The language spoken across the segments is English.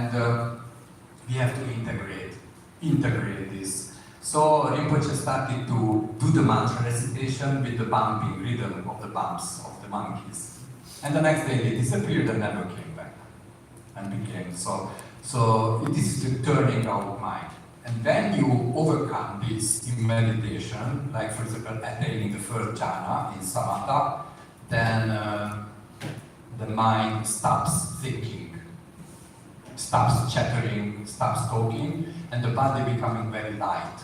And we have to integrate this. So Rinpoche started to do the mantra recitation with the bumping rhythm of the bumps of the monkeys. And the next day they disappeared and never came back. And became so it is the turning our mind. And when you overcome this in meditation, like for example attaining the first jhana in samatha, then the mind stops thinking, stops chattering, stops talking, and the body becoming very light.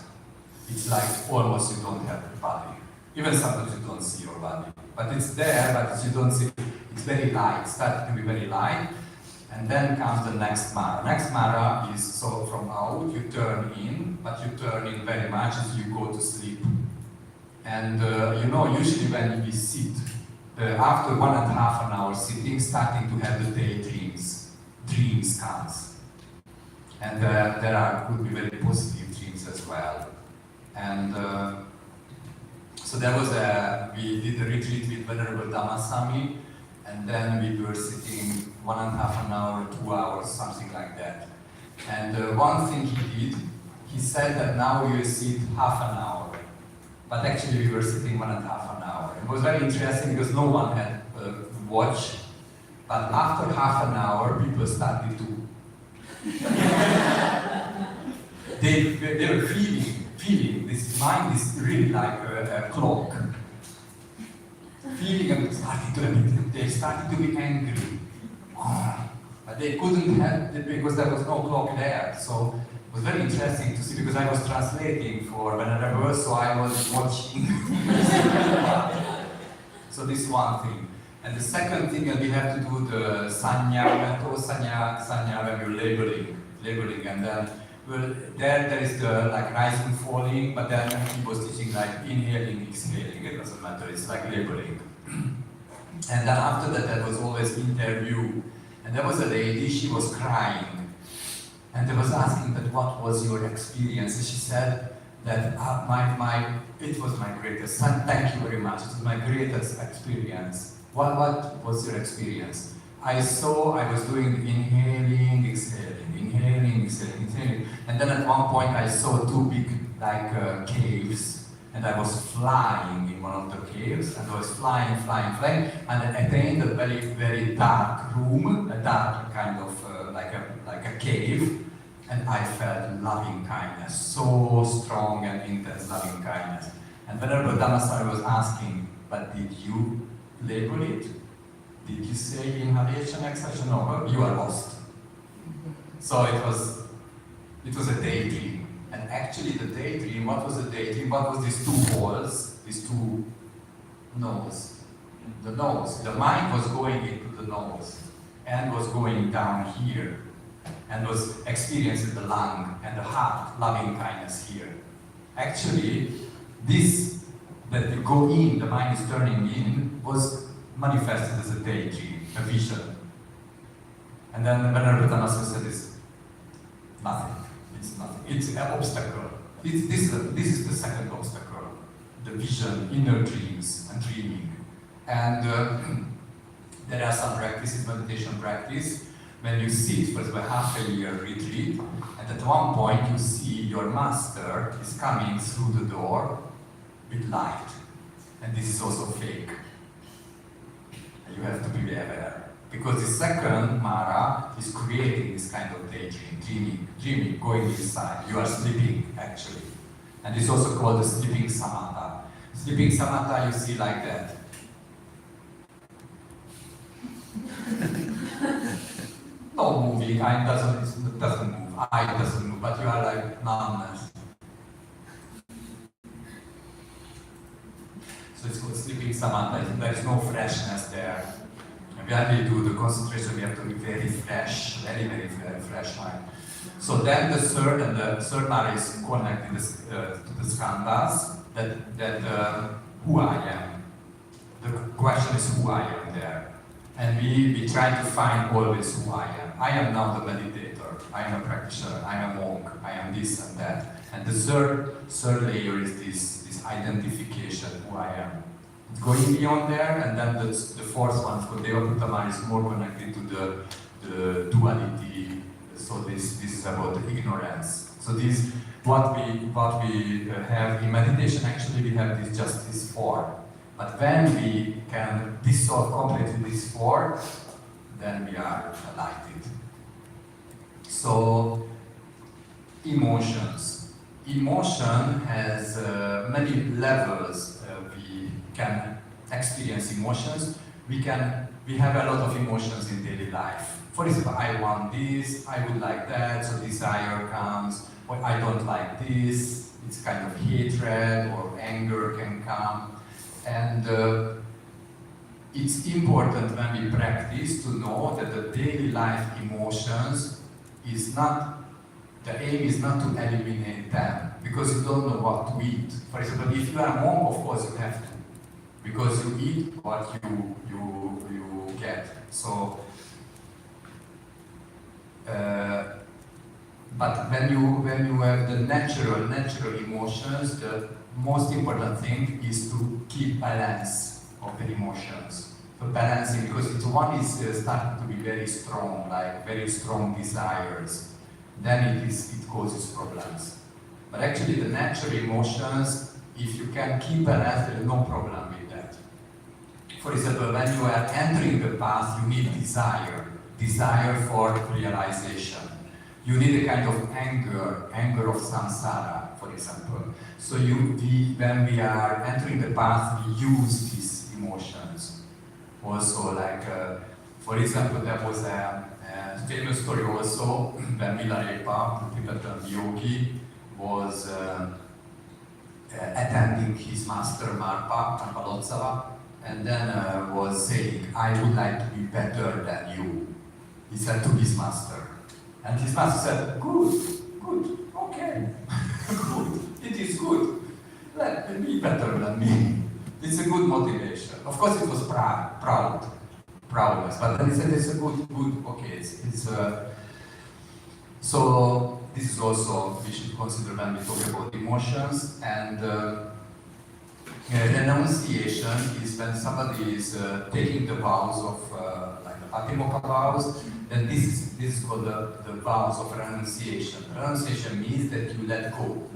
It's like almost you don't have a body. Even sometimes you don't see your body. But it's there, but you don't see it. It's very light, starting to be very light. And then comes the next mara. Next mara is, so from out you turn in, but you turn in very much as you go to sleep. And usually when we sit, after 1.5 hour sitting, starting to have the daydreams, dreams comes. And could be very positive dreams as well. And so there was we did a retreat with Venerable Dhammasami, and then we were sitting 1.5 hour, 2 hours, something like that. And one thing he did, he said that now you sit half an hour, but actually we were sitting 1.5 hour. It was very interesting because no one had a watch, but after half an hour, people started to they were feeling this mind is really like a clock. Feeling and they started to be angry. But they couldn't have it because there was no clock there. So it was very interesting to see because I was translating for Venerable, so I was watching. So this is one thing. And the second thing we have to do the sanya method, sanya when you're labeling, and then there is the like rising, falling, but then he was teaching like inhaling, exhaling. It doesn't matter. It's like labeling. And then after that, there was always interview, and there was a lady. She was crying, and they was asking that what was your experience. And she said that it was my greatest. Thank you very much. It was my greatest experience. What was your experience? I was doing inhaling, exhaling, and then at one point I saw two big caves, and I was flying in one of the caves, and I was flying, and I attained a very, very dark room, a dark kind of like a cave, and I felt loving kindness, so strong and intense loving kindness. And Venerable Dhammasari was asking, but did you label it? Did you say inhalation, exhalation? No, you are lost. So it was a daydream. And actually the daydream, what was the daydream? What was these two holes, these two nose? The nose. The mind was going into the nose and was going down here and was experiencing the lung and the heart, loving kindness here. Actually, this that you go in, the mind is turning in, was manifested as a daydream, a vision. And then the Venerable Dhammasami said it's nothing. It's nothing. It's an obstacle. This is the second obstacle, the vision, inner dreams and dreaming. And there are some practices, meditation practice, when you sit for example half a year retreat, and at one point you see your master is coming through the door with light. And this is also fake. You have to be aware. Because the second Mara is creating this kind of daydream, dreaming, going inside. You are sleeping, actually. And it's also called the sleeping samatha. Sleeping samatha you see like that. No moving, eye doesn't move, eye doesn't move, but you are like numbness. So it's called sleeping samatha. There is no freshness there. And when we do the concentration, we have to be very fresh, very, very, very fresh mind. So then the third mara is connected to the skandhas, that who I am. The question is who I am there. And we try to find always who I am. I am now the meditator, I am a practitioner, I am a monk, I am this and that. And the third layer is this identification, who I am. It's going beyond there, and then the fourth one, for Devaputama, is more connected to the duality, so this is about ignorance. So this what we have in meditation. Actually, we have this four. But when we can dissolve completely this four, then we are enlightened. So emotions. Emotion has many levels. We can experience emotions. We have a lot of emotions in daily life. For example, I want this, I would like that, so desire comes, or I don't like this, it's kind of hatred or anger can come. And it's important when we practice to know that the daily life emotions is not, the aim is not to eliminate them, because you don't know what to eat. For example, if you are a monk, of course you have to, because you eat what you get. So, but when you have the natural emotions, the most important thing is to keep balance of the emotions. So balancing, because if one is starting to be very strong, like very strong desires, then it causes problems. But actually, the natural emotions, if you can keep balance, there is no problem with that. For example, when you are entering the path, you need desire for realization. You need a kind of anger of samsara, for example. So when we are entering the path, we use these emotions. Also, like, for example, there was a famous story also when Milarepa, the Tibetan yogi, was attending his master Marpa, Marpalotsava, and then was saying, I would like to be better than you. He said to his master. And his master said, good, okay, good, it is good. Let me be better than me. It's a good motivation. Of course it was proudness, but then he said it's a good, okay, so this is also, we should consider when we talk about emotions. And renunciation is when somebody is taking the vows of like the Patimokkha vows, then this is called the vows of renunciation. Renunciation means that you let go.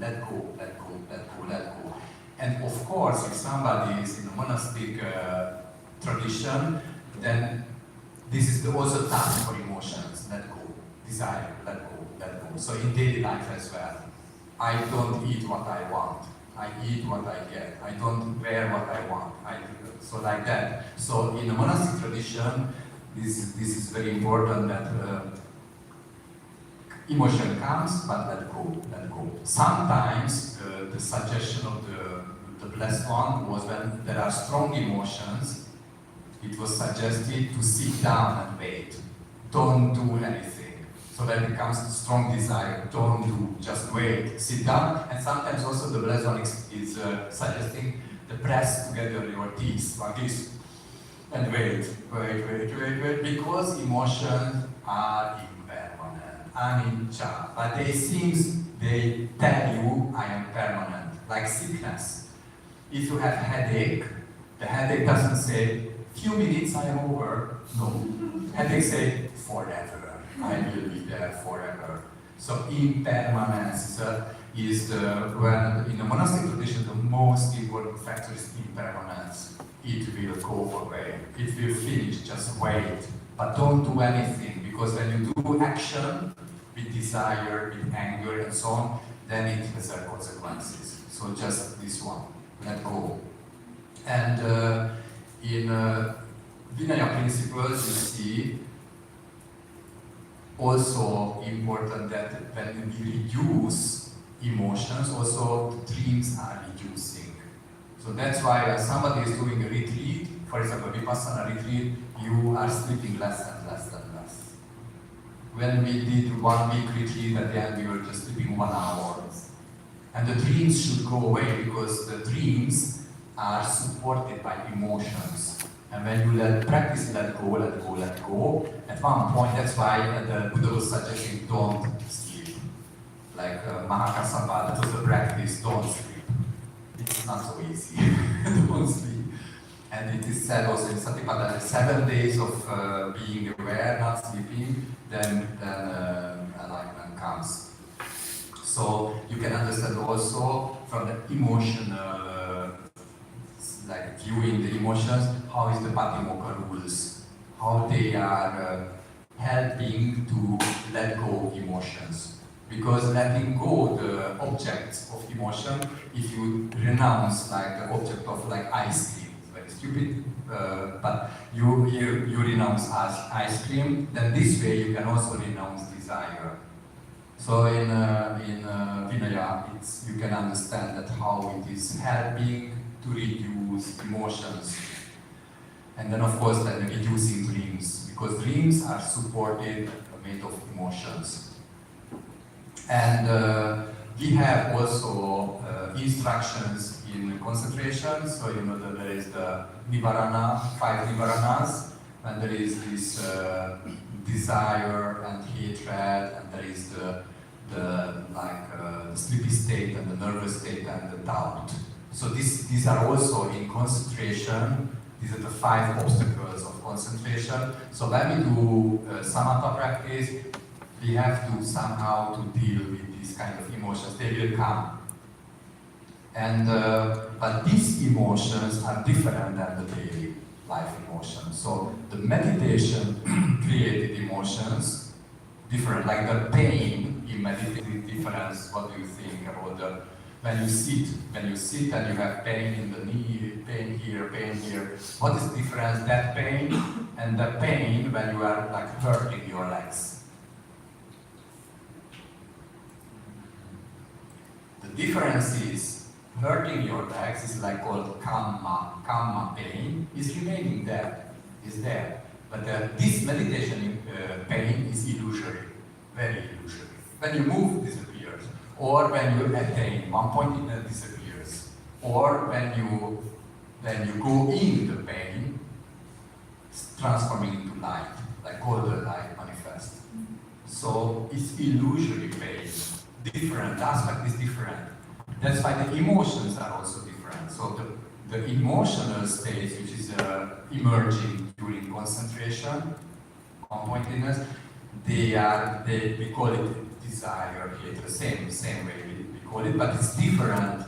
And of course, if somebody is in a monastic tradition, then this is also task for emotions. Let go, desire, let go. So in daily life as well, I don't eat what I want. I eat what I get. I don't wear what I want. So like that. So in the monastic tradition, this is very important that emotion comes, but let go. Sometimes the suggestion of the blessed one was when there are strong emotions, it was suggested to sit down and wait. Don't do anything. So when it comes to strong desire, don't do, just wait, sit down. And sometimes also the blessed one is suggesting to press together your teeth like this and wait, because emotions are impermanent, anicca, but they tell you I am permanent, like sickness. If you have headache, the headache doesn't say few minutes I am over. No, headache say forever. I will be there forever. So impermanence is when in the monastic tradition the most important factor is impermanence. It will go away. It will finish. Just wait, but don't do anything, because when you do action with desire, with anger, and so on, then it has consequences. So just this one, let go. And in Vinaya principles, you see. Also important that when we reduce emotions, also the dreams are reducing. So that's why when somebody is doing a retreat, for example, Vipassana retreat, you are sleeping less and less. When we did 1 week retreat, at the end we were just sleeping 1 hour. And the dreams should go away, because the dreams are supported by emotions. And when you practice let go, at one point, that's why the Buddha was suggesting don't sleep. Like Mahakassapa, that was a practice, don't sleep. It's not so easy, don't sleep. And it is said also in Satipatthana, 7 days of being aware, not sleeping, then like comes. So you can understand also from the emotional, like viewing the emotions, how is the Patimokkha rules, how they are helping to let go emotions. Because letting go the objects of emotion, if you renounce like the object of like ice cream, it's very stupid, but you renounce ice cream, then this way you can also renounce desire. So in Vinaya, you can understand that how it is helping to reduce emotions. And then of course then reducing dreams, because dreams are supported, made of emotions. And we have also instructions in concentration, so you know that there is the Nivarana, 5 Nivaranas, and there is this desire and hatred, and there is the sleepy state and the nervous state and the doubt. So these are also in concentration. These are the 5 obstacles of concentration. So when we do samatha practice, we have to somehow to deal with these kind of emotions. They will come. And but these emotions are different than the daily life emotions. So the meditation created emotions different, like the pain in meditation difference. What do you think about the when you sit and you have pain in the knee, pain here, what is the difference, that pain and the pain when you are like hurting your legs? The difference is hurting your legs is like called kamma pain, is remaining there, is there. But this meditation pain is illusory, very illusory. When you move, it disappears. Or when you attain one point, it disappears. Or when you go in the pain, it's transforming into light, like golden light manifest. So it's illusory pain. Different aspect is different. That's why the emotions are also different. So the emotional states, which is emerging during concentration, one-pointedness, we call it desire, hate, the same way we call it, but it's different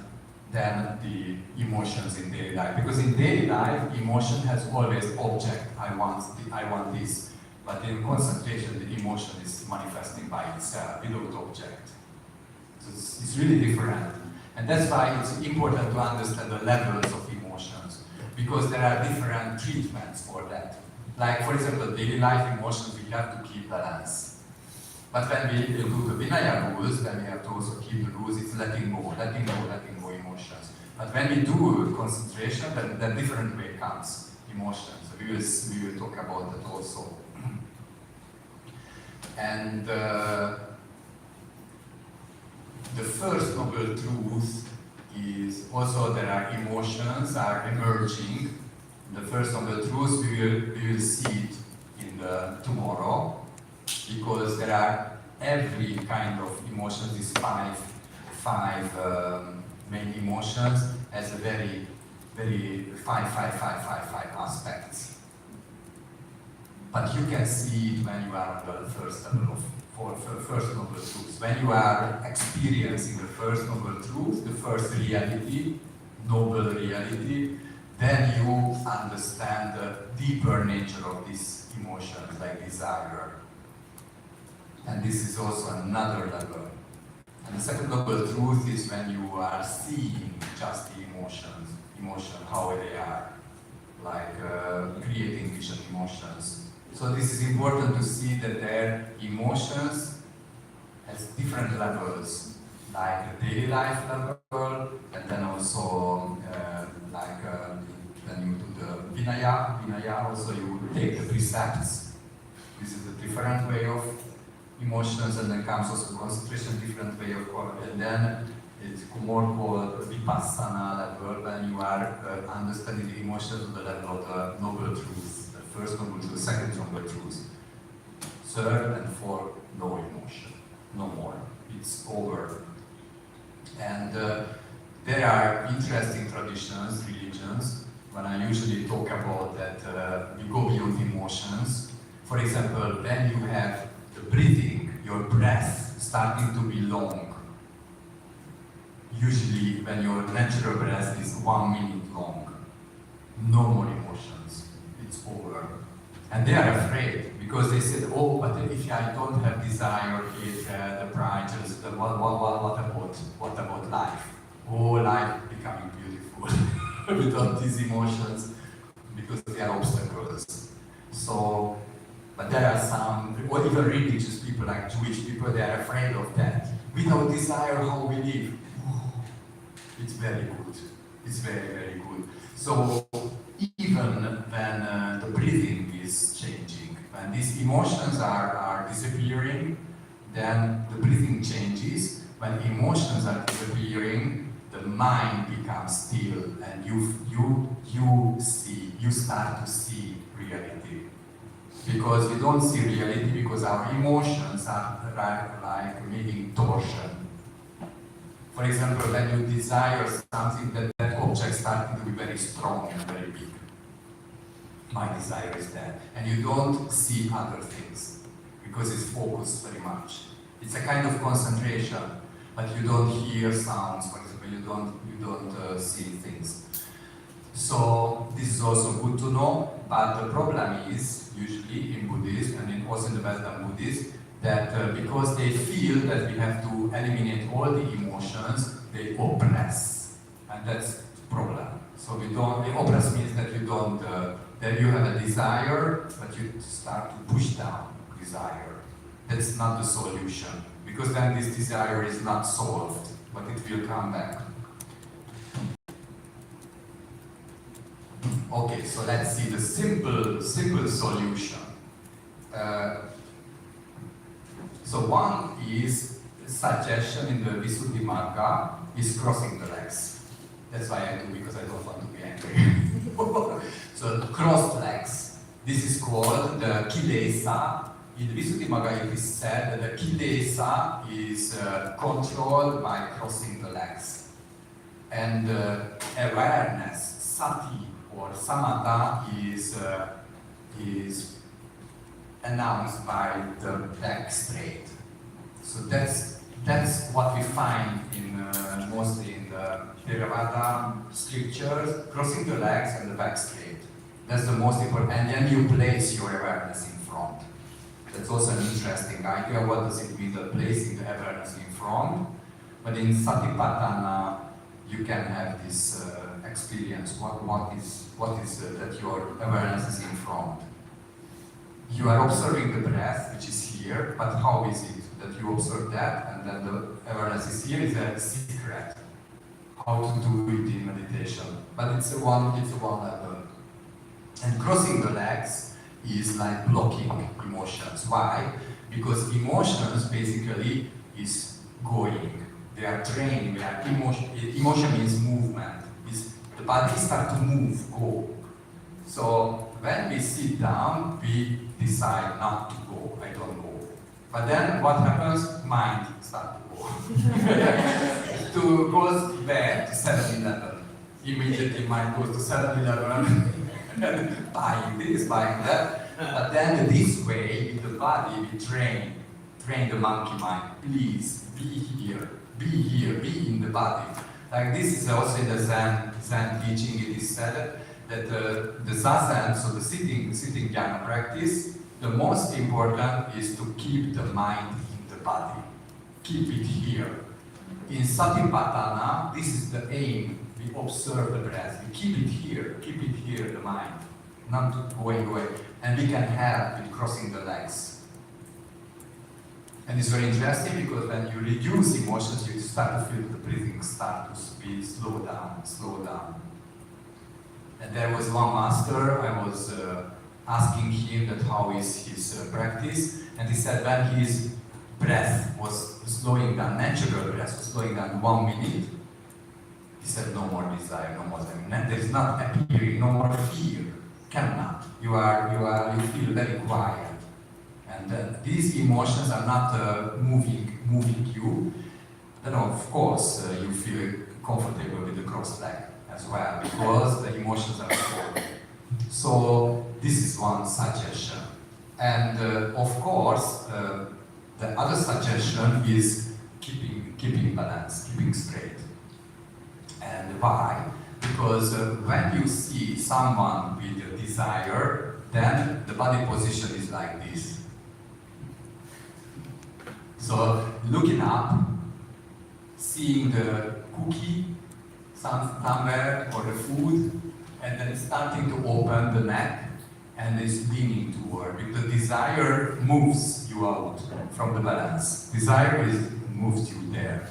than the emotions in daily life. Because in daily life, emotion has always object. I want this. But in concentration, the emotion is manifesting by itself, without object. So it's really different. And that's why it's important to understand the levels of emotions, because there are different treatments for that. Like, for example, daily life emotions, we have to keep balance. But when we do the Vinaya rules, then we have to also keep the rules, it's letting go emotions. But when we do concentration, then different way comes emotions. So we will talk about that also. And the first noble truth is also there are emotions are emerging. The first noble truth we will see it in the tomorrow, because there are every kind of emotions. These five main emotions as a very five aspects. But you can see it when you are on the first level of first noble truth. When you are experiencing the first noble truth, the first reality, noble reality, then you understand the deeper nature of these emotions, like desire. And this is also another level. And the second noble truth is when you are seeing just the emotion, how they are, like creating vision emotions. So this is important to see that their emotions has different levels, like the daily life level, and then also when you do the Vinaya also you take the precepts. This is a different way of emotions, and then comes also concentration, different way of, and then it's more called Vipassana level, when you are understanding the emotions at the level of the noble truth. First noble truth, second noble truth. Third and fourth, no emotion, no more. It's over. And there are interesting traditions, religions, when I usually talk about that we go beyond emotions. For example, when you have the breathing, your breath starting to be long. Usually when your natural breath is 1 minute long, no more emotions, it's over. And they are afraid because they said, oh, but if I don't have desire, the pride, what about life? Oh, life becoming beautiful without these emotions because they are obstacles. So, but there are some, or even religious people like Jewish people, they are afraid of that. Without desire, how we live? It's very good. It's very, very good. So even when the breathing is changing, when these emotions are disappearing, then the breathing changes. When emotions are disappearing, the mind becomes still, and you start to see reality. Because we don't see reality because our emotions are like making torsion. For example, when you desire something, that object starting to be very strong and very big. My desire is that. And you don't see other things because it's focused very much. It's a kind of concentration, but you don't hear sounds, for example, you don't see things. So this is also good to know, but the problem is, usually in Buddhism and also in the Western Buddhism, that because they feel that we have to eliminate all the emotions, they oppress, and that's the problem. So the oppress means that you don't, that you have a desire, but you start to push down desire. That's not the solution, because then this desire is not solved, but it will come back. Okay, so let's see the simple solution. So one is suggestion in the Visuddhimagga is crossing the legs. That's why I do, because I don't want to be angry. So crossed legs. This is called the Kilesa. In the Visuddhimagga it is said that the Kilesa is controlled by crossing the legs. And awareness, sati or samatha is announced by the back straight. So that's what we find in mostly in the Theravada scriptures, crossing the legs and the back straight. That's the most important. And then you place your awareness in front. That's also an interesting idea. What does it mean, the placing the awareness in front? But in Satipatthana, you can have this experience. What is that your awareness is in front? You are observing the breath, which is here, but how is it that you observe that and then the awareness is here? Is a secret how to do it in meditation. But it's a one level. And crossing the legs is like blocking emotions. Why? Because emotions basically is going. They are trained. Emotion means movement. The body starts to move, go. So when we sit down, we decide not to go. I don't go. But then what happens? Mind starts to go. Goes back to 7-Eleven. Immediately mind goes to 7-Eleven, buying this, buying that. But then this way, with the body, we train the monkey mind. Please, be here, be in the body. Like this is also in the Zen teaching, it is said that the zazen, so the sitting jhana practice, the most important is to keep the mind in the body. Keep it here. In Satipatthana, this is the aim. We observe the breath. We keep it here, the mind. Not going away. And we can help with crossing the legs. And it's very interesting because when you reduce emotions, you start to feel the breathing start to be slow down. And there was one master, I was asking him that how is his practice, and he said when his breath was slowing down, natural breath was slowing down 1 minute, he said no more desire, no more desire. There is not appearing, no more fear, cannot. You feel very quiet. And these emotions are not moving you. Then of course you feel comfortable with the crossed leg as well because the emotions are slow. So this is one suggestion. And of course The other suggestion is keeping balance, keeping straight. And why? Because when you see someone with a desire, then the body position is like this. So looking up, seeing the cookie somewhere or the food, and then starting to open the neck and is leaning toward. Because the desire moves you out from the balance. Desire moves you there.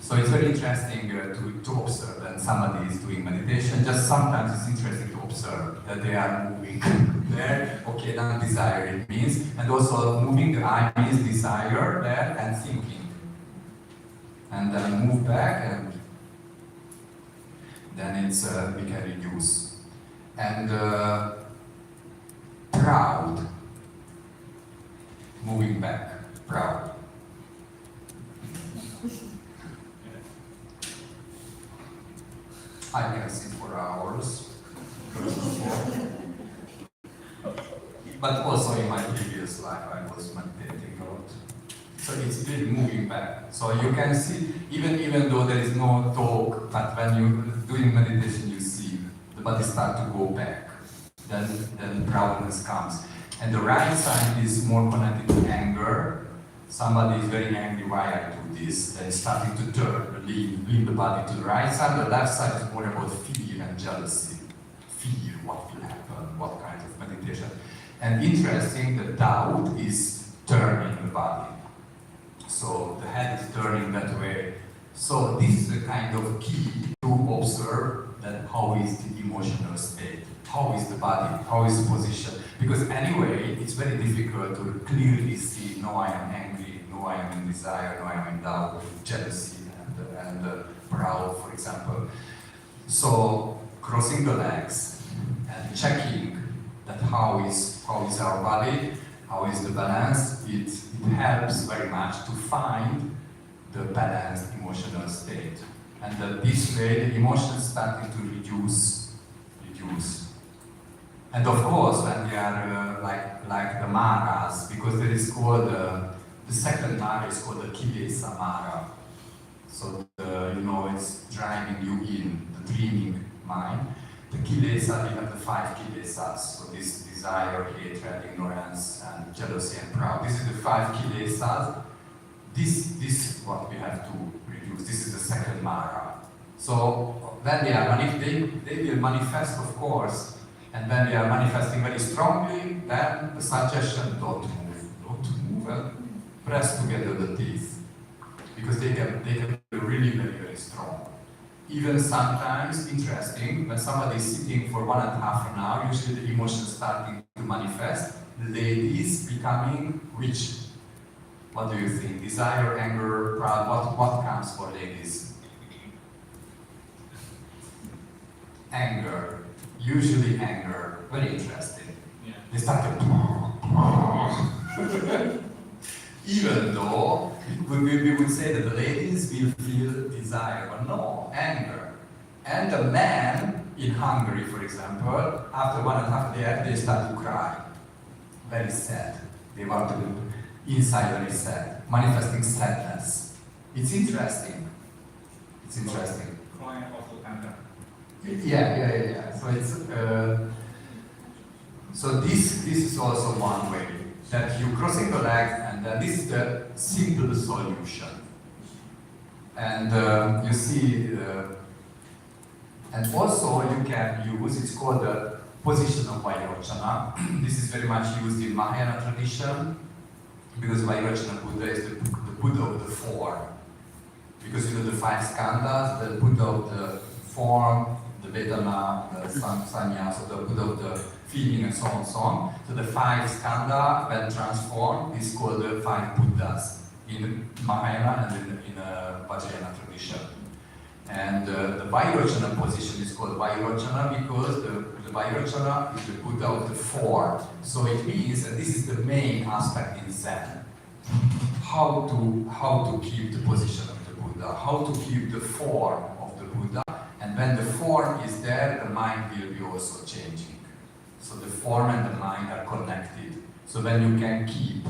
So it's very interesting to observe that somebody is doing meditation. Just sometimes it's interesting to observe that they are moving there. Okay, now desire it means. And also moving the eye means desire there and thinking. And then move back and then it's we can reduce. And proud. Moving back. Proud. I can sit for hours, but also in my previous life I was meditating a lot. So it's really moving back. So you can see, even though there is no talk, but when you're doing meditation you see the body start to go back. Then proudness comes. And the right side is more connected to anger. Somebody is very angry, why I do this? Then starting to turn, lean the body to the right side. The left side is more about fear and jealousy. Fear, what will happen, what kind of meditation. And interesting, the doubt is turning the body. So the head is turning that way. So this is the kind of key to observe that how is the emotional state, how is the body, how is the position. Because anyway, it's very difficult to clearly see, no, I am angry, no, I am in desire, no, I am in doubt, jealousy, and proud, for example. So crossing the legs and checking that how is our body, how is the balance, it helps very much to find the balanced emotional state. And this way, the emotions starting to reduce. And of course, when we are like the maras, because there is called the second mara is called the kilesa mara. So it's driving you in the dreaming mind. The kilesa, we have the 5 kilesas. So this desire, hatred, ignorance, and jealousy and pride. This is the 5 kilesas. This is what we have to reduce. This is the second mara. So when they are they will manifest, of course. And when we are manifesting very strongly, then the suggestion, don't move and press together the teeth. Because they can be really very, very strong. Even sometimes, interesting, when somebody is sitting for 1.5 an hour, usually the emotions starting to manifest, ladies becoming rich. What do you think? Desire, anger, proud, what comes for ladies? Anger. Usually anger, very interesting. Yeah. They start to even though we would say that the ladies will feel desire, but no, anger. And the men in Hungary, for example, after 1.5 years, they start to cry. Very sad. They want to inside very sad, manifesting sadness. It's interesting. Crying also anger. Yeah. So it's so this is also one way that you crossing the legs, and then this is the simple solution. And you see, and also you can use, it's called the position of Vairochana. This is very much used in Mahayana tradition because Vairochana Buddha is the Buddha of the form. Because the 5 skandhas, the Buddha of the form, the Vedana, the Sannyasa, the Buddha of the feeling, and so on and so on. So the 5 skandha, when transformed, is called the 5 Buddhas in Mahayana and in Vajrayana tradition. And the Vairochana position is called Vairochana because the Vairochana is the Buddha of the form. So it means, and this is the main aspect in Zen, how to keep the position of the Buddha, how to keep the form of the Buddha. And when the form is there, the mind will be also changing. So the form and the mind are connected. So when you can keep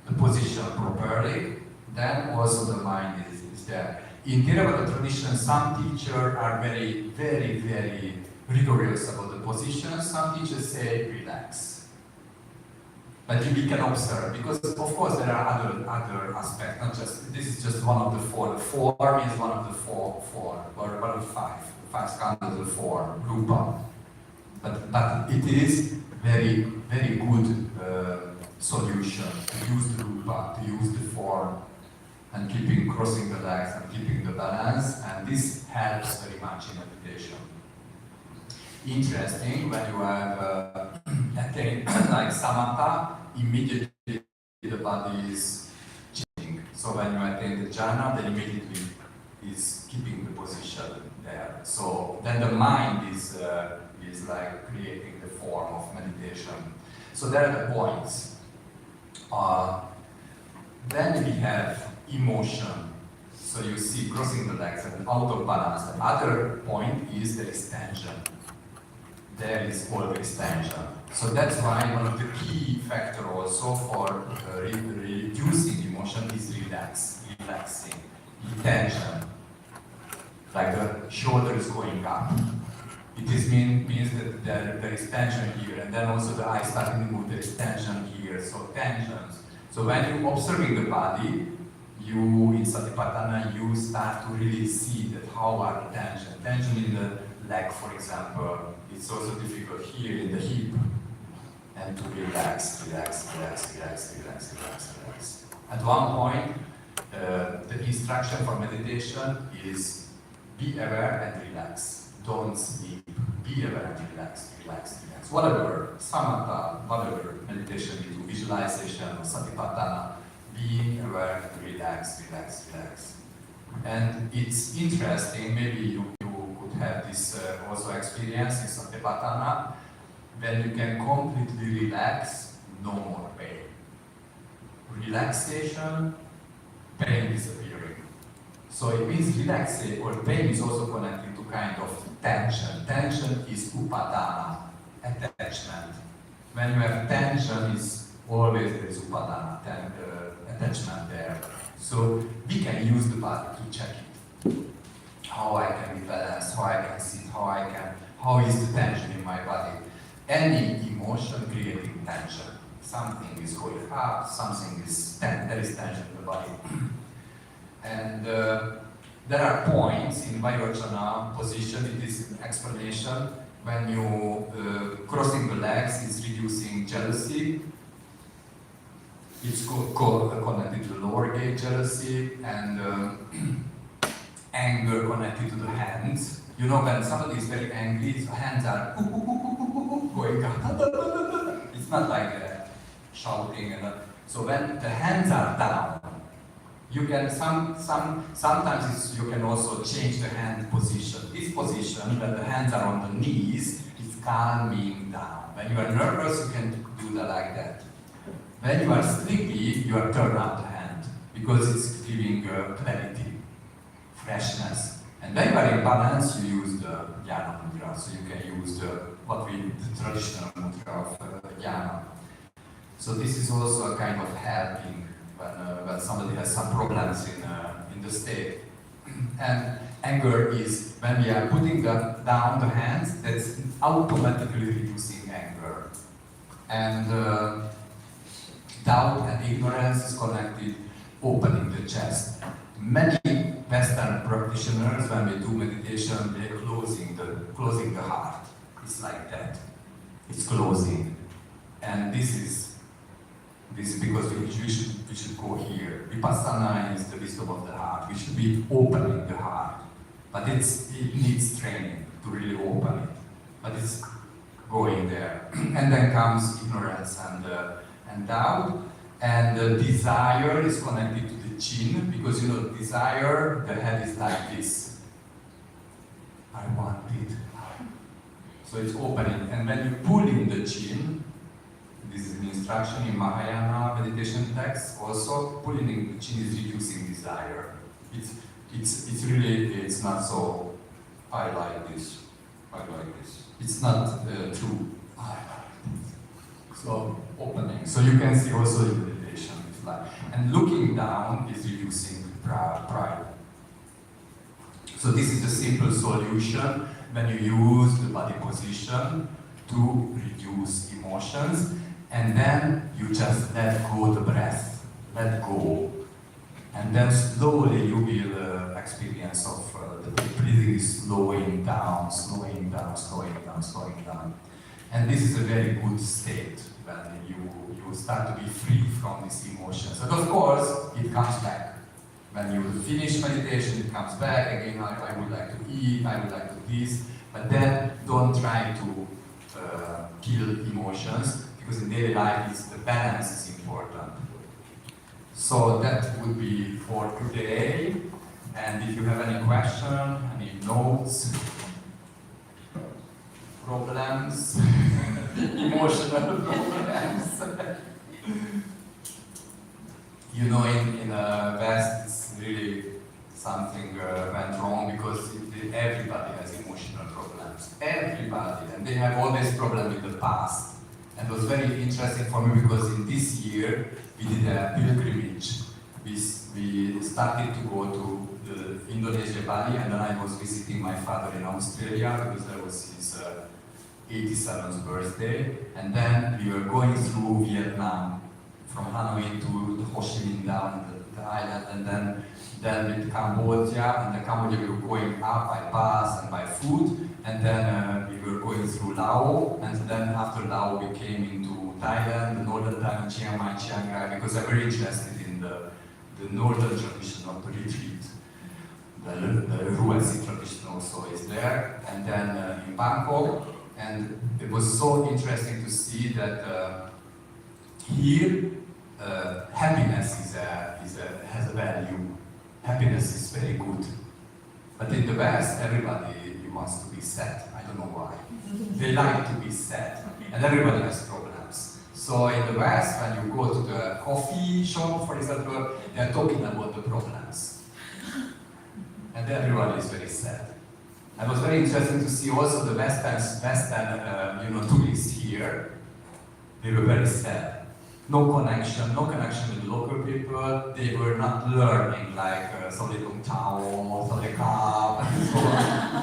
the position properly, then also the mind is there. In Theravada tradition, some teachers are very, very, very rigorous about the position. Some teachers say relax. But we can observe, because of course there are other aspects, not just, this is just one of the four. The form is one of the four, or one of the five. Five skandhas of the four, rupa. But it is very, very good solution to use the rupa, to use the form, and crossing the legs and keeping the balance, and this helps very much in meditation. Interesting, when you have attained like samatha, immediately the body is changing. So when you attain the jhana, then immediately is keeping the position there. So then the mind is like creating the form of meditation. So there are the points. Then we have emotion. So you see crossing the legs and out of balance. The other point is there is tension. There is always tension. So that's why one of the key factors also for reducing emotion is relaxing, tension. Like the shoulder is going up. It means that there is tension here, and then also the eyes starting to move, there is tension here, so tensions. So when you're observing the body, in Satipatthana, you start to really see that how are the tension. Tension in the leg, for example, it's also difficult here in the hip. And to relax. At one point, the instruction for meditation is be aware and relax. Don't sleep. Be aware and relax. Whatever, samatha, whatever meditation you do, visualization or satipatthana, being aware and relax. And it's interesting, maybe you could have this also experience in satipatthana, when you can completely relax, no more pain. Relaxation, pain disappearing. So it means relaxation or pain is also connected to kind of tension. Tension is upadana, attachment. When you have tension, is always there is upadana, attachment there. So we can use the body to check it. How I can be balanced, how I can sit, how is the tension in my body. Any emotion creating tension. Something is going up, there is tension in the body. And there are points in Vairochana position, it is an explanation, when you crossing the legs, it's reducing jealousy. It's connected to lower gate jealousy, and anger connected to the hands. You know, when somebody is very angry, his hands are going up. It's not like shouting. So when the hands are down, you can sometimes you can also change the hand position. This position, when the hands are on the knees, is calming down. When you are nervous, you can do that like that. When you are sleepy, you are turn up the hand because it's giving clarity, freshness. And when you are in balance, you use the Jnana mudra. So you can use the traditional mudra of Jnana. So this is also a kind of helping when somebody has some problems in the state. And anger is when we are putting down the hands, that's automatically reducing anger. And doubt and ignorance is connected, opening the chest. Many Western practitioners, when we do meditation, they're closing the heart. It's like that. It's closing. And this is because we should go here. Vipassana is the wisdom of the heart. We should be opening the heart. But it needs training to really open it. But it's going there. And then comes ignorance and doubt. And the desire is connected to the chin, because you know, desire, the head is like this. I want it. So it's opening. And when you pull in the chin, this is an instruction in Mahayana meditation text, also pulling in the chin is reducing desire. It's really, it's not so, I like this. It's not true. I like this. So opening. So you can see also in meditation, fly. And looking down is reducing pride. So this is a simple solution when you use the body position to reduce emotions, and then you just let go the breath, let go. And then slowly you will experience of the breathing is slowing down, slowing down, slowing down, slowing down. And this is a very good state when you start to be free from these emotions. And of course, it comes back. When you finish meditation, it comes back again. I would like to eat, I would like to this, but then don't try to kill emotions, because in daily life the balance is important. So that would be for today. And if you have any question, any notes, problems, emotional problems. You know, in the West, it's really something went wrong, because everybody has emotional problems. Everybody. And they have all this problem in the past. And it was very interesting for me, because in this year, we did a pilgrimage. We started to go to the Indonesia, Bali, and then I was visiting my father in Australia, because that was his 87th birthday. And then we were going through Vietnam, from Hanoi to the Ho Chi Minh down the island, and then with Cambodia, and the Cambodia we were going up by bus and by foot, and then we were going through Laos, and then after Laos we came into Thailand, the northern Thailand, Chiang Mai, Chiang Rai, because I'm very interested in the northern tradition of the retreat. The Ruasi tradition also is there, and then in Bangkok, and it was so interesting to see that here happiness has a value. Happiness is very good. But in the West, everybody wants to be sad. I don't know why. They like to be sad. And everybody has problems. So in the West, when you go to the coffee shop, for example, they are talking about the problems. And everybody is very sad. It was very interesting to see also the Western tourists here. They were very sad. No connection with the local people. They were not learning like Solidum Tao, Solikap,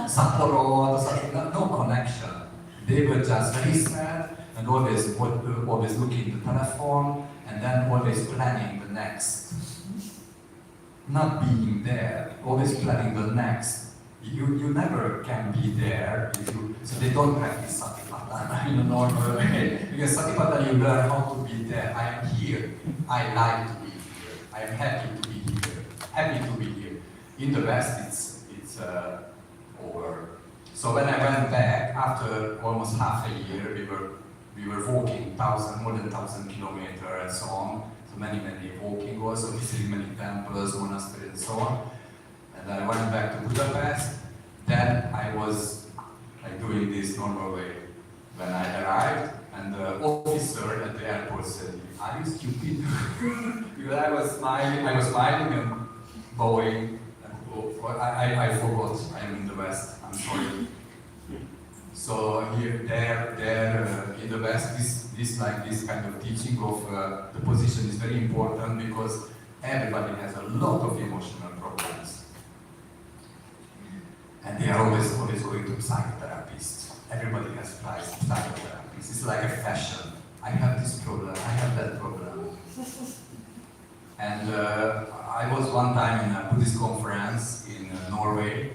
Sapporo, no connection. They were just very sad and always looking at the telephone, and then always planning the next. Not being there, always planning the next. You never can be there so they don't practice Satipatthana in a normal way. Because Satipatthana, you learn how to be there. I am here. I like to be here. I am happy to be here. Happy to be here. In the West, it's over. So when I went back after almost half a year, we were walking more than 1,000 kilometers and so on. So many walking, also visiting many temples, monasteries, and so on. And I went back to Budapest. Then I was doing this normal way. When I arrived, and the officer at the airport said, "Are you stupid?" Because I was smiling and bowing. I forgot. I'm in the West. I'm sorry. So there in the West, this kind of teaching of the position is very important, because everybody has a lot of emotional problems. And they are always going to psychotherapists. Everybody has psychotherapists. It's like a fashion. I have this problem, I have that problem. And I was one time in a Buddhist conference in Norway,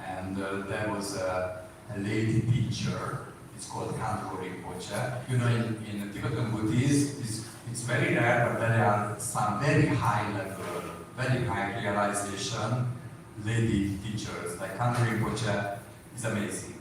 and there was a lady teacher. It's called Kanto Rinpoche. You know, in Tibetan Buddhism, it's very rare, but there are some very high level, very high realization lady teachers. Like Kanto Rinpoche is amazing.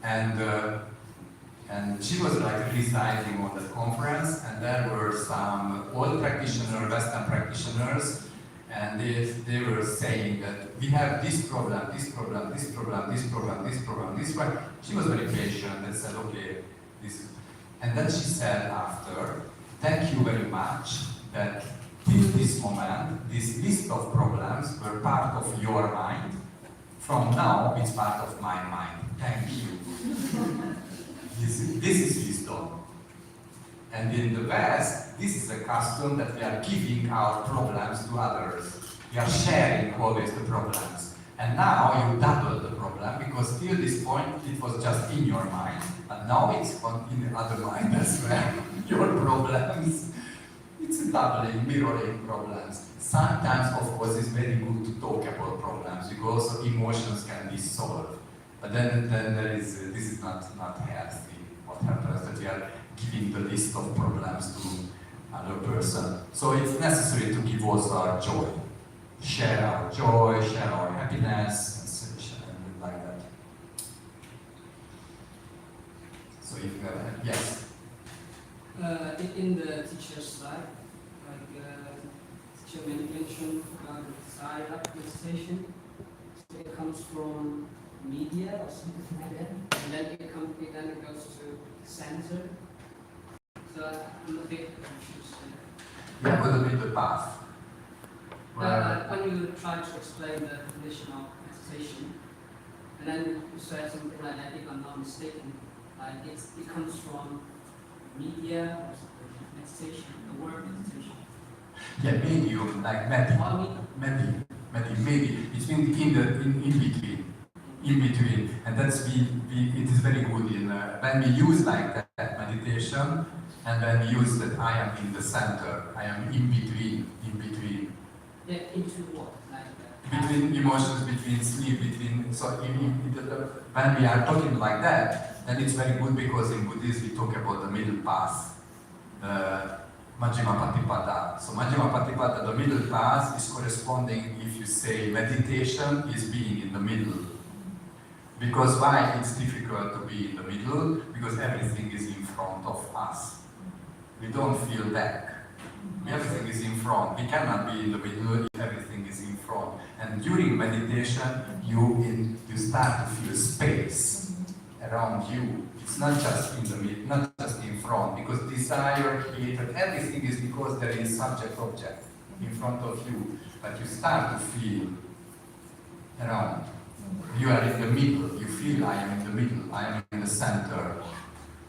And she was like reciting on the conference, and there were some old practitioners, Western practitioners, and they were saying that we have this problem, this problem, this problem, this problem, this problem, this problem. She was very patient and said, okay, this. And then she said after, thank you very much that till this moment, this list of problems were part of your mind. From now, it's part of my mind. Thank you. This is wisdom. And in the West, this is a custom that we are giving our problems to others. We are sharing always the problems. And now you double the problem, because till this point it was just in your mind, but now it's in the other mind as well. Your problems. It's a doubling, mirroring problems. Sometimes, of course, it's very good to talk about problems, because emotions can be solved. But then this is not healthy. What happens that we are giving the list of problems to another person. So it's necessary to give also our joy. Share our joy, share our happiness, and like that. So if you have, yes? In the teacher's slide, teacher mentioned about the desire meditation. So it comes from media or something like that, and then it goes to center. So I'm a bit confused. Yeah, what will be the path? When you try to explain the definition of meditation, and then you said something like that, if I'm not mistaken, like it comes from media or meditation, the word meditation. Yeah, medium, like maybe. It's in between, and that's it is very good in when we use like that meditation, and when we use that I am in the center, I am in between. Yeah, into what? Between emotions, between sleep, when we are talking like that, then it's very good, because in Buddhism we talk about the middle path, Majjhima Patipada. So Majjhima Patipada, the middle path, is corresponding, if you say meditation is being in the middle. Because why it's difficult to be in the middle? Because everything is in front of us. We don't feel back. Everything is in front. We cannot be in the middle if everything is in front. And during meditation, you start to feel space around you. It's not just in the middle, not just in front, because desire, hatred, everything is because there is subject-object in front of you. But you start to feel around. You are in the middle. You feel I am in the middle. I am in the center.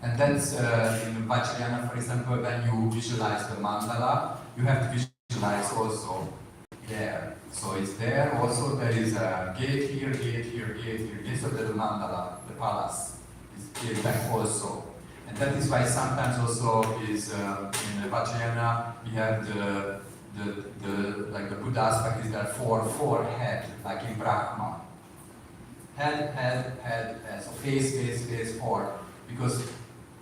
And that's in Vajrayana, for example, when you visualize the mandala, you have to visualize also there. So it's there. Also, there is a gate here, gate here, gate here. This is the mandala, the palace. Is back also. And that is why sometimes also is in Vajrayana we have the Buddha's practice, there are four head, like in Brahma. Head, so face, four. Because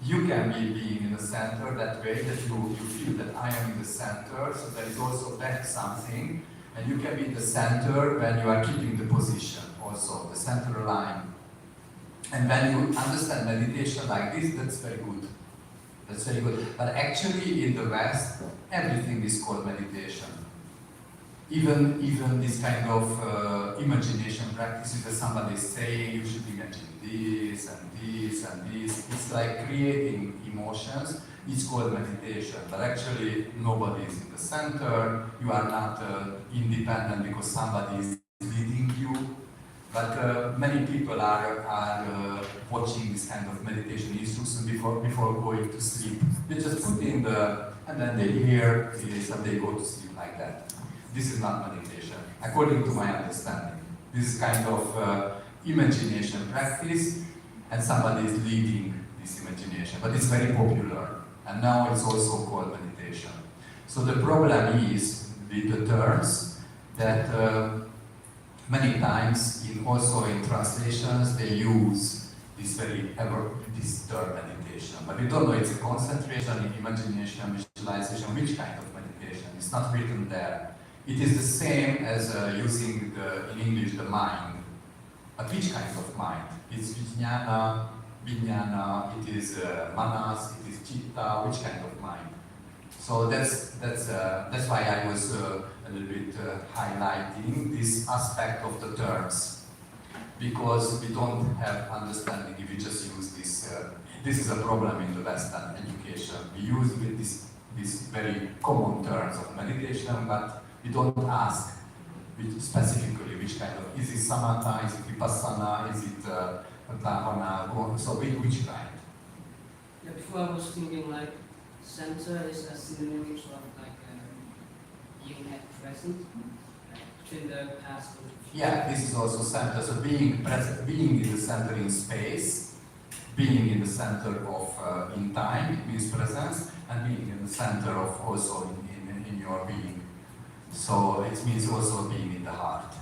you can be being in the center that way, that you feel that I am in the center, so there is also that something. And you can be in the center when you are keeping the position, also, the center line. And when you understand meditation like this, that's very good. That's very good. But actually in the West, everything is called meditation. Even this kind of imagination practices that somebody is saying, you should imagine this and this and this. It's like creating emotions. It's called meditation. But actually nobody is in the center. You are not independent because somebody is leading you. But many people are watching this kind of meditation instruction before going to sleep. They just put in and then they hear this and they go to sleep like that. This is not meditation, according to my understanding. This is kind of imagination practice, and somebody is leading this imagination. But it's very popular, and now it's also called meditation. So the problem is with the terms that many times, also in translations, they use this term meditation. But we don't know it's a concentration, imagination, visualization, which kind of meditation. It's not written there. It is the same as using in English the mind. But which kind of mind? It's vijnana, it is manas, it is chitta, which kind of mind? So that's why I was a little bit highlighting this aspect of the terms, because we don't have understanding if we just use this. This is a problem in the Western education. We use these very common terms of meditation, but we don't ask specifically which kind of. Is it samatha? Is it vipassana? Is it dharana? So which kind? Yeah, before I was thinking like center is a synonym sort of like being at present, like between the past and the future. Yeah, this is also center. So being present, being in the center in space, being in the center of in time, it means presence, and being in the center of also in your being. So it means also being in the heart.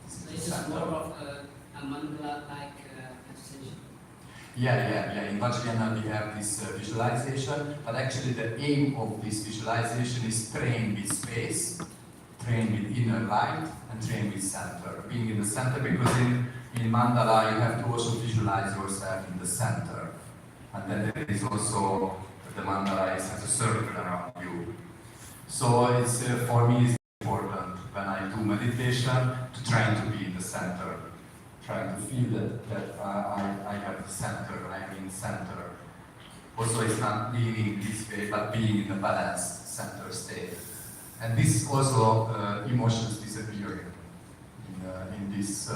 So it's just more of a mandala-like meditation. Yeah. In Vajrayana we have this visualization, but actually the aim of this visualization is train with space, train with inner light, and train with center. Being in the center, because in mandala you have to also visualize yourself in the center. And then there is also, the mandala is as a circle around you. So it's for me it's important when I do meditation to try to be in the center. Trying to feel that I have the center, I'm in center. Also, it's not being this way, but being in a balanced center state. And this also emotions disappearing in this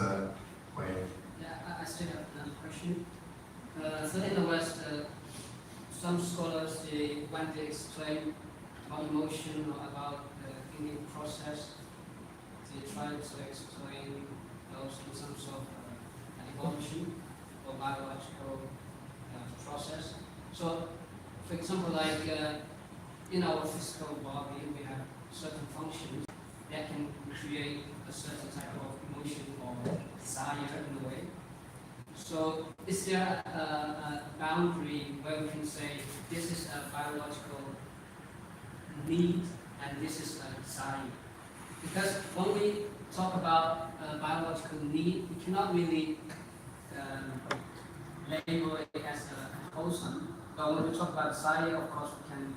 way. Yeah, I still have another question. So in the West, some scholars, when they explain about emotion or about the thinking process, they try to explain those in some sort of evolution or biological process. So, for example, like in our physical body, we have certain functions that can create a certain type of emotion or desire in a way. So, is there a boundary where we can say this is a biological need and this is a desire? Because when we talk about biological need, we cannot really label it as a wholesome. But when we talk about desire, of course, we can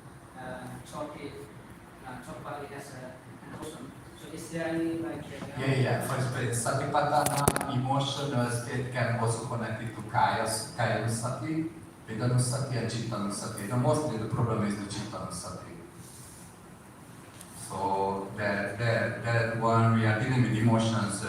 talk about it as a wholesome. So is there any like? Yeah. For instance, Satipatthana emotional state can also connect it to Kaya Nusati, Veda Nusati, and Chitta Nusati. Mostly the problem is the Chitta Nusati. So that when we are dealing with emotions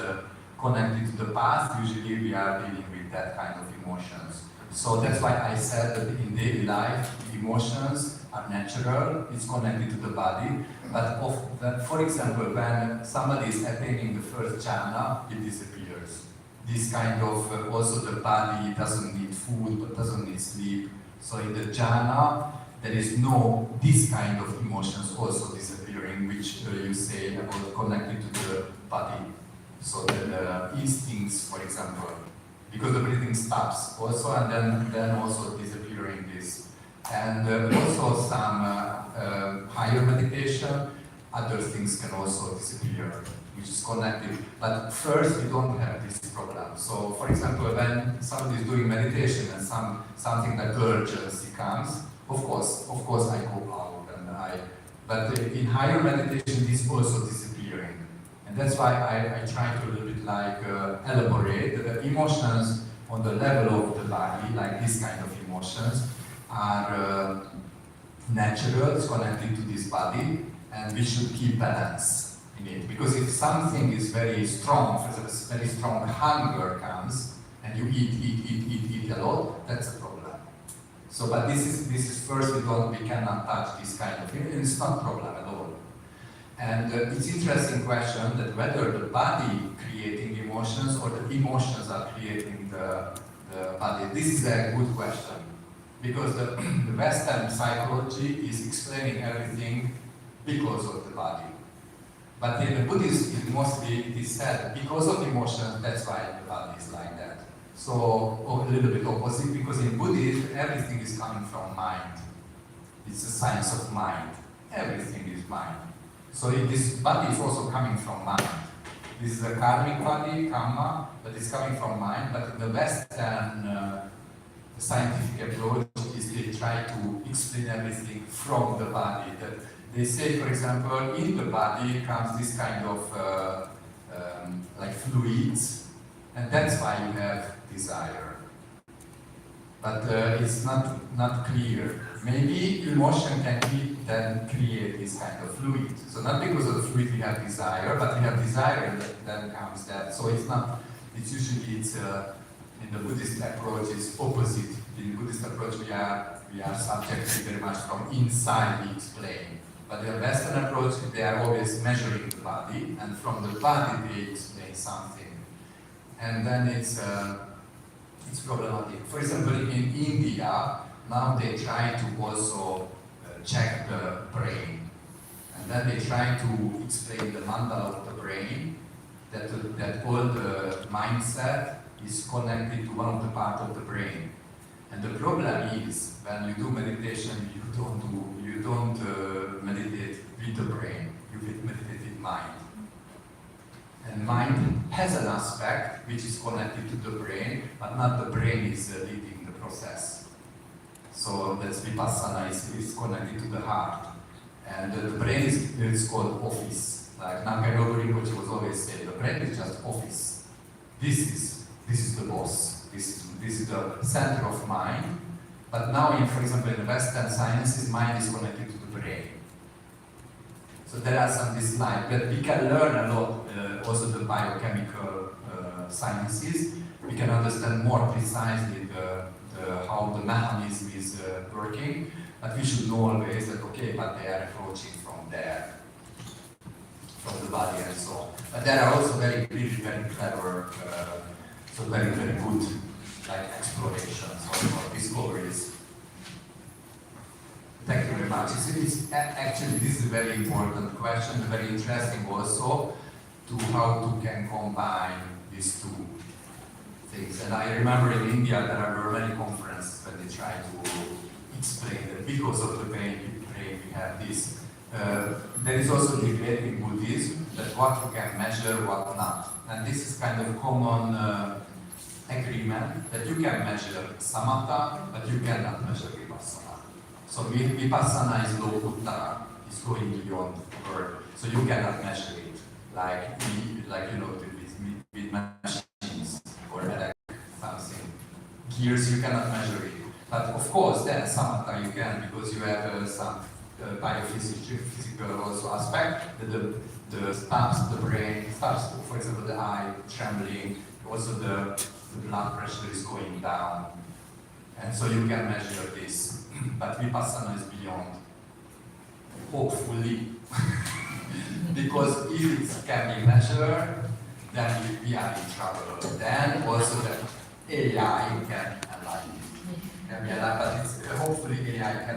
connected to the past, usually we are dealing with that kind of emotions. So that's why I said that in daily life, emotions are natural, it's connected to the body. But for example, when somebody is attaining the first jhana, it disappears. This kind of, also the body doesn't need food, but doesn't need sleep. So in the jhana, there is no, this kind of emotions also disappearing, which you say about connected to the body. So the instincts, for example, because the breathing stops also, and then also disappearing this. And also some higher meditation, other things can also disappear, which is connected. But first, we don't have this problem. So, for example, when somebody is doing meditation and something like urgency comes, of course, I go out but in higher meditation, this also disappearing. And that's why I try to a little bit like elaborate the emotions on the level of the body, like this kind of emotions, are natural, it's connected to this body, and we should keep balance in it. Because if something is very strong, for example, very strong hunger comes, and you eat a lot, that's a problem. So, but this is first, we cannot touch this kind of thing, and it's not a problem at all. And it's interesting question that whether the body creating emotions or the emotions are creating the body. This is a good question, because the Western psychology is explaining everything because of the body. But in the Buddhist, it is said because of emotions, that's why the body is like that. So a little bit opposite, because in Buddhism, everything is coming from mind. It's a science of mind. Everything is mind. So this body is also coming from mind. This is a karmic body, karma, but it's coming from mind. But in the Western scientific approach is they try to explain everything from the body. That they say, for example, in the body comes this kind of like fluids, and that's why you have desire. But it's not clear. Maybe emotion can then create this kind of fluid. So not because of the fluid we have desire, but we have desire and then comes that. So it's not. It's usually in the Buddhist approach it's opposite. In Buddhist approach we are we are subjected very much from inside we explain. But the Western approach, they are always measuring the body, and from the body they explain something. And then it's problematic. For example, in India, now they try to also check the brain. And then they try to explain the mandala of the brain, that all the mindset is connected to one of the parts of the brain. And the problem is, when you do meditation, you don't meditate with the brain, you meditate with mind. And mind has an aspect which is connected to the brain, but not the brain is leading the process. So that's vipassana is connected to the heart. And the brain is called office. Like Nakayama Rinpoche was always saying, the brain is just office. This is the boss. This is the center of mind. But now, for example, in the Western sciences, mind is connected to the brain. So there are some dislikes, but we can learn a lot, also the biochemical sciences. We can understand more precisely how the mechanism is working, but we should know always that, okay, but they are approaching from there, from the body and so on. But there are also very clever, so very good, like explorations or discoveries. Thank you very much. Actually, this is a very important question, very interesting also, to how to can combine these two things. And I remember in India there were many conferences when they tried to explain that because of the brain we have this. There is also debate in Buddhism that what you can measure, what not. And this is kind of common agreement that you can measure samatha, but you cannot measure vipassana. So vipassana is lokuttara, it's going beyond word. So you cannot measure it like with machines or electric something. Gears you cannot measure it. But of course, then samatha you can, because you have some biophysical also aspect that the brain starts, for example, the eye trembling, also the blood pressure is going down. And so you can measure this. But vipassana is beyond, hopefully. Because if it can be measured, then we are in trouble. Then also the AI can enlighten. But hopefully AI can